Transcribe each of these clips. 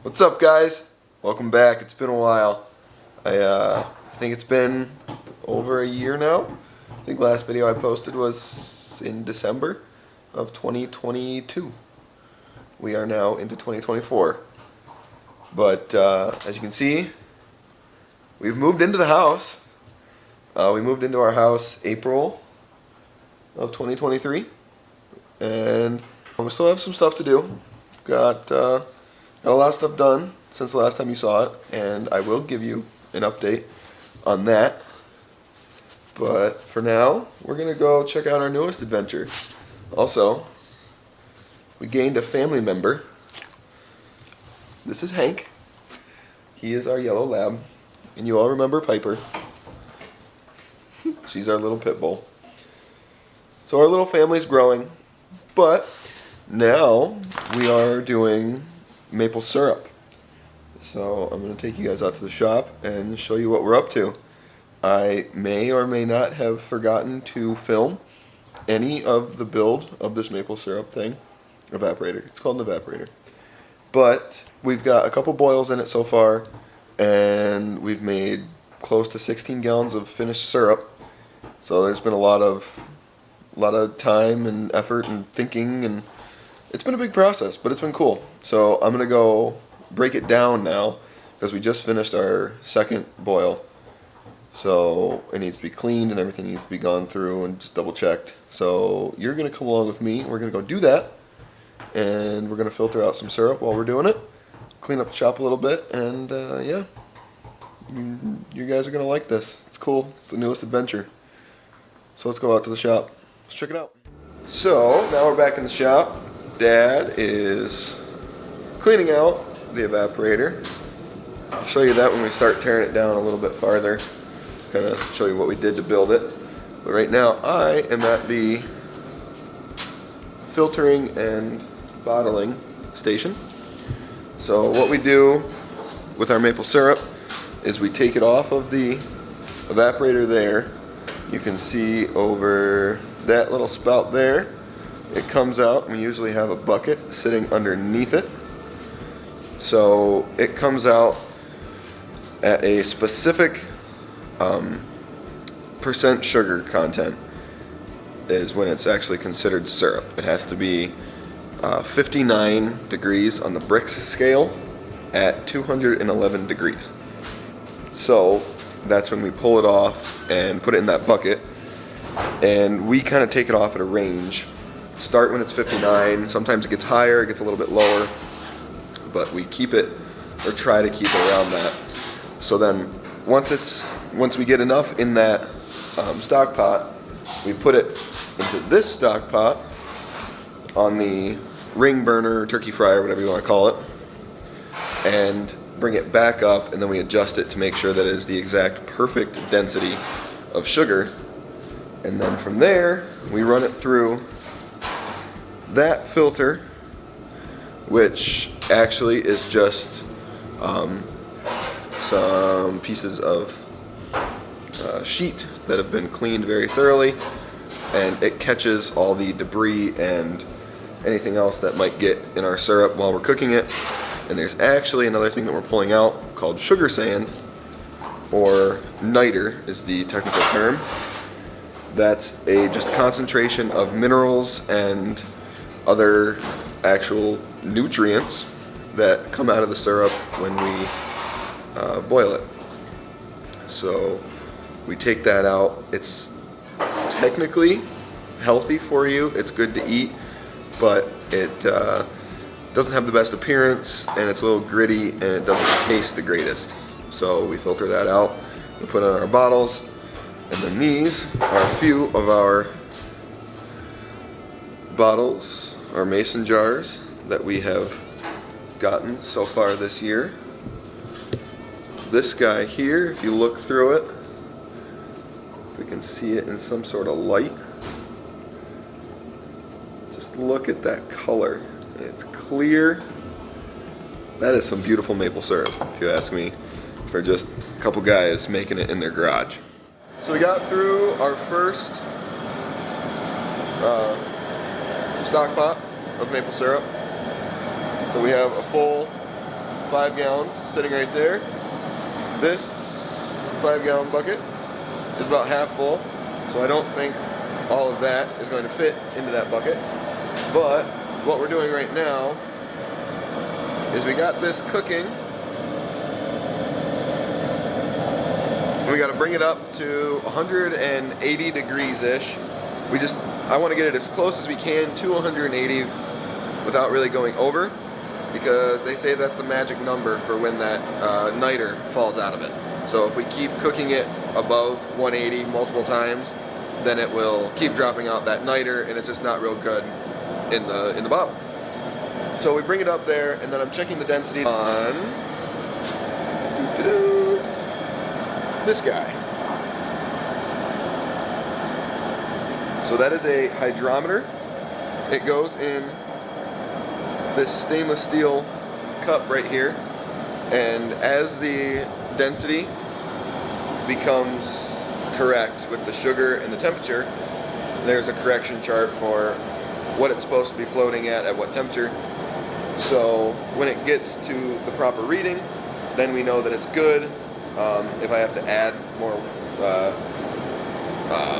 What's up, guys? Welcome back. It's been a while. I think it's been over a year now. I think last video I posted was in December of 2022. We are now into 2024. But as you can see, we've moved into the house. We moved into our house April of 2023, and we still have some stuff to do. Got a lot of stuff done since the last time you saw it, and I will give you an update on that. But for now, we're going to go check out our newest adventure. Also, we gained a family member. This is Hank. He is our yellow lab, and you all remember Piper. She's our little pit bull. So our little family's growing, but now we are doing maple syrup. So I'm going to take you guys out to the shop and show you what we're up to. I may or may not have forgotten to film any of the build of this maple syrup thing. Evaporator. It's called an evaporator. But we've got a couple boils in it so far, and we've made close to 16 gallons of finished syrup. So there's been a lot of time and effort and thinking, and it's been a big process, but it's been cool. So I'm going to go break it down now, because we just finished our second boil. So it needs to be cleaned and everything needs to be gone through and just double checked. So you're going to come along with me. We're going to go do that, and we're going to filter out some syrup while we're doing it, clean up the shop a little bit, and yeah, you guys are going to like this. It's cool. It's the newest adventure. So let's go out to the shop. Let's check it out. So now we're back in the shop. Dad is cleaning out the evaporator. I'll show you that when we start tearing it down a little bit farther. Kind of show you what we did to build it. But right now I am at the filtering and bottling station. So what we do with our maple syrup is we take it off of the evaporator there. You can see over that little spout there, it comes out, and we usually have a bucket sitting underneath it. So it comes out at a specific percent sugar content is when it's actually considered syrup. It has to be 59 degrees on the Brix scale at 211 degrees. So that's when we pull it off and put it in that bucket, and we kind of take it off at a range. Start when it's 59, sometimes it gets higher, it gets a little bit lower, but we keep it, or try to keep it around that. So then once we get enough in that stock pot, we put it into this stock pot on the ring burner, turkey fryer, whatever you want to call it, and bring it back up, and then we adjust it to make sure that it is the exact perfect density of sugar. And then from there, we run it through that filter, which actually is just some pieces of sheet that have been cleaned very thoroughly, and it catches all the debris and anything else that might get in our syrup while we're cooking it. And there's actually another thing that we're pulling out called sugar sand, or niter is the technical term. That's just concentration of minerals and other actual nutrients that come out of the syrup when we boil it. So we take that out. It's technically healthy for you. It's good to eat, but it doesn't have the best appearance, and it's a little gritty, and it doesn't taste the greatest. So we filter that out, we put it in our bottles, and then these are a few of our bottles, our mason jars that we have gotten so far this year. This guy here, if you look through it, if we can see it in some sort of light, just look at that color. It's clear. That is some beautiful maple syrup, if you ask me, for just a couple guys making it in their garage. So we got through our first stock pot of maple syrup. So we have a full 5 gallons sitting right there. This 5-gallon bucket is about half full, so I don't think all of that is going to fit into that bucket. But what we're doing right now is we got this cooking, and we got to bring it up to 180 degrees-ish. I want to get it as close as we can to 180 without really going over, because they say that's the magic number for when that niter falls out of it. So if we keep cooking it above 180 multiple times, then it will keep dropping out that niter, and it's just not real good in the bottle. So we bring it up there, and then I'm checking the density on this guy. So that is a hydrometer. It goes in this stainless steel cup right here, and as the density becomes correct with the sugar and the temperature, there's a correction chart for what it's supposed to be floating at what temperature. So when it gets to the proper reading, then we know that it's good. If I have to add more,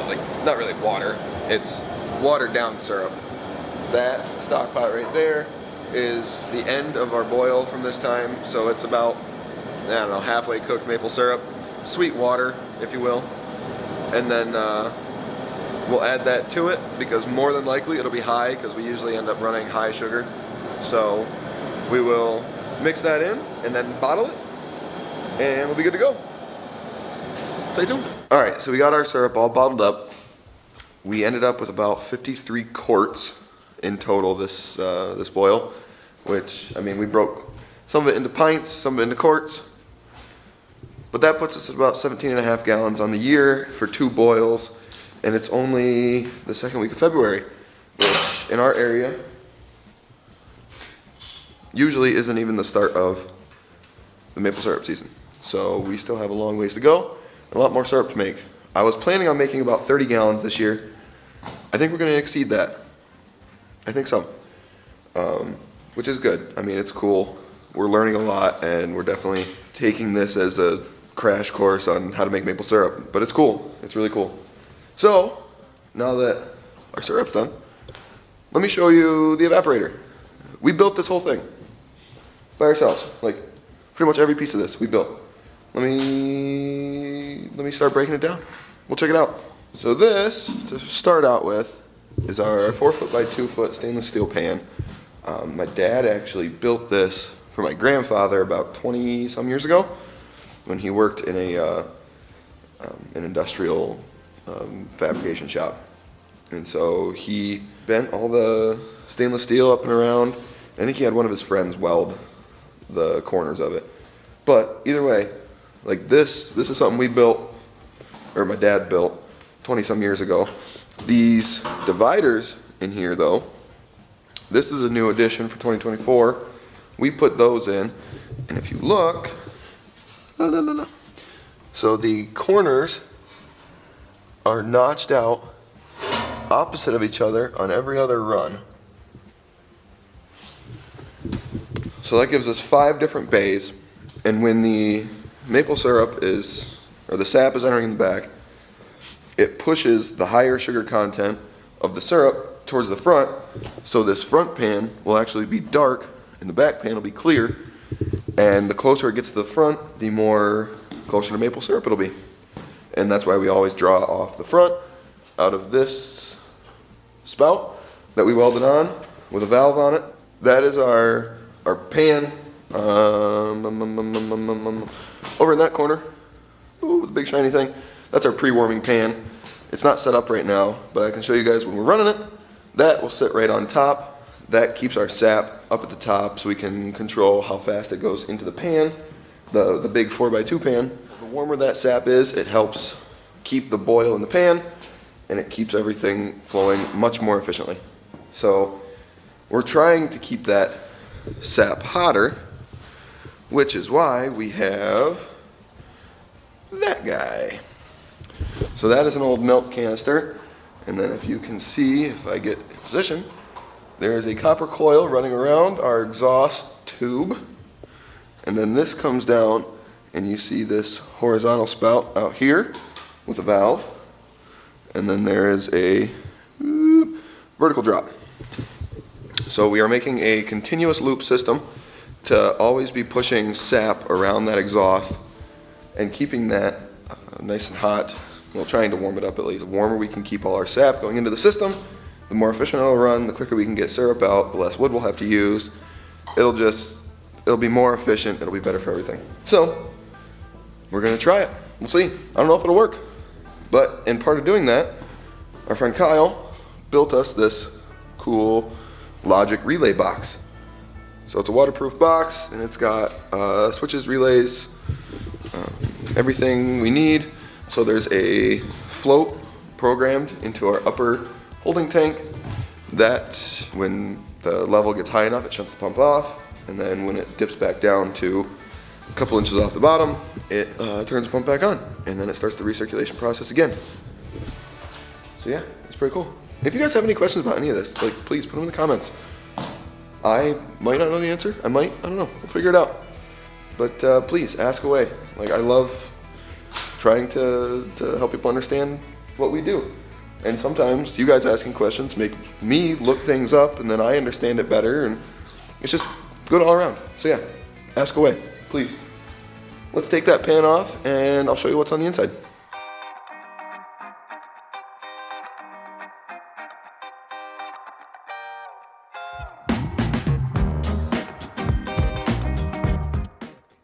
like not really water, it's watered down syrup. That stock pot right there is the end of our boil from this time, so it's about, I don't know, halfway cooked maple syrup, sweet water, if you will, and then we'll add that to it, because more than likely it'll be high, because we usually end up running high sugar. So we will mix that in and then bottle it, and we'll be good to go. Stay tuned. All right, so we got our syrup all bottled up. We ended up with about 53 quarts in total this boil, which, I mean, we broke some of it into pints, some of it into quarts, but that puts us at about 17.5 gallons on the year for 2 boils, and it's only the second week of February, which in our area usually isn't even the start of the maple syrup season. So we still have a long ways to go, and a lot more syrup to make. I was planning on making about 30 gallons this year. I think we're going to exceed that. I think so, which is good. I mean, it's cool. We're learning a lot, and we're definitely taking this as a crash course on how to make maple syrup, but it's cool. It's really cool. So now that our syrup's done, let me show you the evaporator. We built this whole thing by ourselves, like pretty much every piece of this we built. Let me start breaking it down. We'll check it out. So this, to start out with, is our 4-foot by 2-foot stainless steel pan. My dad actually built this for my grandfather about 20-some years ago when he worked in an industrial fabrication shop. And so he bent all the stainless steel up and around. I think he had one of his friends weld the corners of it. But either way, like this is something we built, or my dad built 20-some years ago. These dividers in here, though, this is a new addition for 2024. We put those in, and if you look, so the corners are notched out opposite of each other on every other run. So that gives us 5 different bays, and when the maple syrup is, or the sap is entering the back, it pushes the higher sugar content of the syrup towards the front, so this front pan will actually be dark and the back pan will be clear, and the closer it gets to the front, the more closer to maple syrup it'll be. And that's why we always draw off the front out of this spout that we welded on with a valve on it. That is our pan over in that corner. Ooh, the big shiny thing. That's our pre-warming pan. It's not set up right now, but I can show you guys when we're running it. That will sit right on top. That keeps our sap up at the top so we can control how fast it goes into the pan, the big 4x2 pan. The warmer that sap is, it helps keep the boil in the pan, and it keeps everything flowing much more efficiently. So we're trying to keep that sap hotter, which is why we have that guy. So that is an old milk canister, and then if you can see, if I get in position, there is a copper coil running around our exhaust tube, And then this comes down, and you see this horizontal spout out here with a valve. And then there is a vertical drop. So we are making a continuous loop system to always be pushing sap around that exhaust and keeping that nice and hot. Well, trying to warm it up at least. The warmer we can keep all our sap going into the system, the more efficient it'll run, the quicker we can get syrup out, the less wood we'll have to use. It'll be more efficient, it'll be better for everything. So, we're gonna try it. We'll see. I don't know if it'll work. But in part of doing that, our friend Kyle built us this cool logic relay box. So it's a waterproof box, and it's got switches, relays, everything we need. So there's a float programmed into our upper holding tank that when the level gets high enough, it shuts the pump off. And then when it dips back down to a couple inches off the bottom, it turns the pump back on. And then it starts the recirculation process again. So yeah, it's pretty cool. If you guys have any questions about any of this, like, please put them in the comments. I might not know the answer. I don't know. We'll figure it out. But please, ask away. Like, I love trying to help people understand what we do. And sometimes you guys asking questions make me look things up, and then I understand it better, and it's just good all around. So yeah, ask away, please. Let's take that pan off, and I'll show you what's on the inside.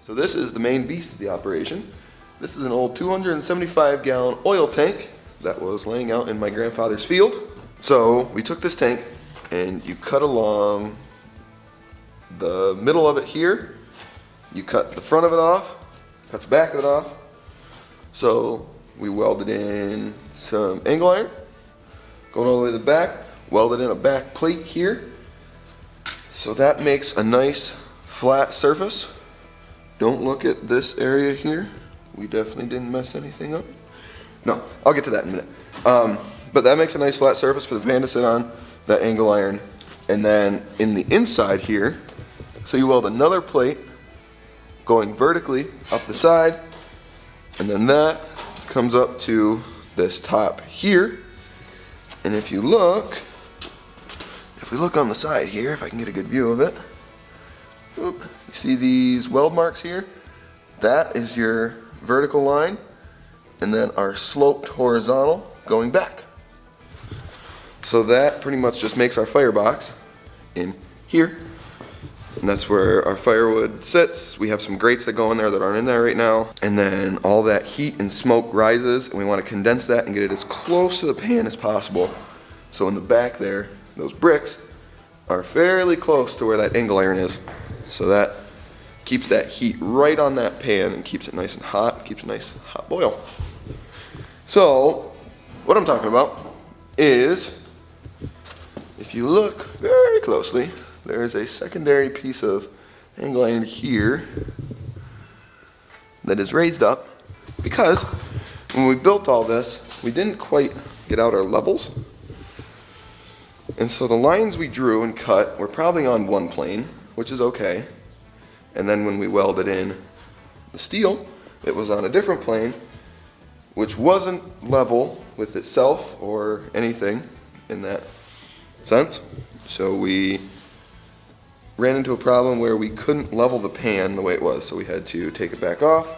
So this is the main beast of the operation. This is an old 275-gallon oil tank that was laying out in my grandfather's field. So we took this tank and you cut along the middle of it here. You cut the front of it off, cut the back of it off. So we welded in some angle iron, going all the way to the back, welded in a back plate here. So that makes a nice flat surface. Don't look at this area here. We definitely didn't mess anything up. No, I'll get to that in a minute. But that makes a nice flat surface for the fan to sit on, that angle iron. And then in the inside here, so you weld another plate going vertically up the side, and then that comes up to this top here. And if we look on the side here, if I can get a good view of it, you see these weld marks here? That is your vertical line, and then our sloped horizontal going back. So that pretty much just makes our firebox in here, and that's where our firewood sits. We have some grates that go in there that aren't in there right now, and then all that heat and smoke rises, and we want to condense that and get it as close to the pan as possible. So in the back there, those bricks are fairly close to where that angle iron is. So that keeps that heat right on that pan and keeps it nice and hot, keeps a nice hot boil. So what I'm talking about is, if you look very closely, there is a secondary piece of angle iron here that is raised up because when we built all this, we didn't quite get out our levels. And so the lines we drew and cut were probably on one plane, which is okay. And then when we welded in the steel, it was on a different plane, which wasn't level with itself or anything in that sense. So we ran into a problem where we couldn't level the pan the way it was. So we had to take it back off,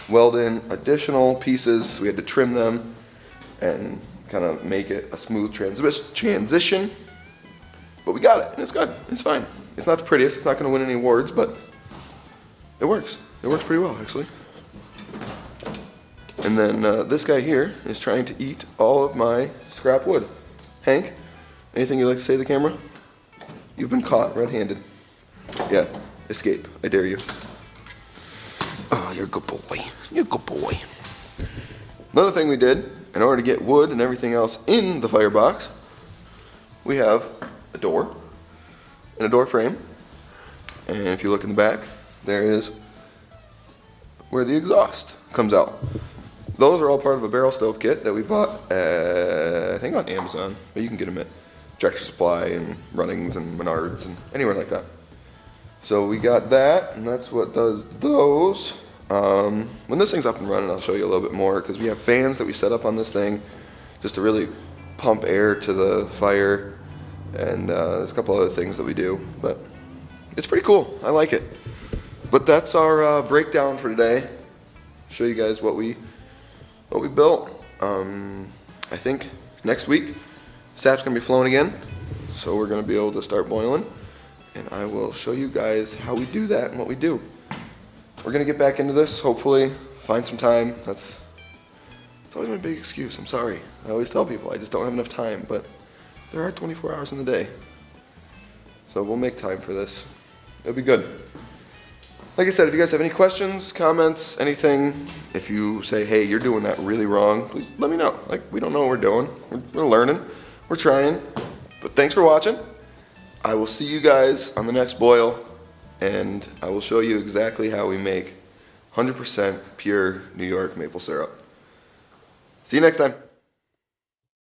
weld in additional pieces. We had to trim them and kind of make it a smooth transition. But we got it, and it's good. It's fine. It's not the prettiest. It's not going to win any awards, but it works. It works pretty well, actually. And then this guy here is trying to eat all of my scrap wood. Hank, anything you'd like to say to the camera? You've been caught red-handed. Yeah, escape. I dare you. Oh, you're a good boy. You're a good boy. Another thing we did, in order to get wood and everything else in the firebox, we have a door and a door frame. And if you look in the back, there is where the exhaust comes out. Those are all part of a barrel stove kit that we bought I think on Amazon, but you can get them at Tractor Supply and Runnings and Menards and anywhere like that. So we got that, and that's what does those. When this thing's up and running, I'll show you a little bit more, because we have fans that we set up on this thing just to really pump air to the fire, and there's a couple other things that we do, but it's pretty cool. I like it. But that's our breakdown for today. Show you guys what we built. I think next week sap's gonna be flowing again, so we're gonna be able to start boiling, and I will show you guys how we do that and what we do. We're gonna get back into this, hopefully find some time. It's always my big excuse. I'm sorry. I always tell people I just don't have enough time, but there are 24 hours in the day, so we'll make time for this. It'll be good. Like I said, if you guys have any questions, comments, anything, if you say, hey, you're doing that really wrong, please let me know. Like, we don't know what we're doing. We're learning. We're trying. But thanks for watching. I will see you guys on the next boil, and I will show you exactly how we make 100% pure New York maple syrup. See you next time.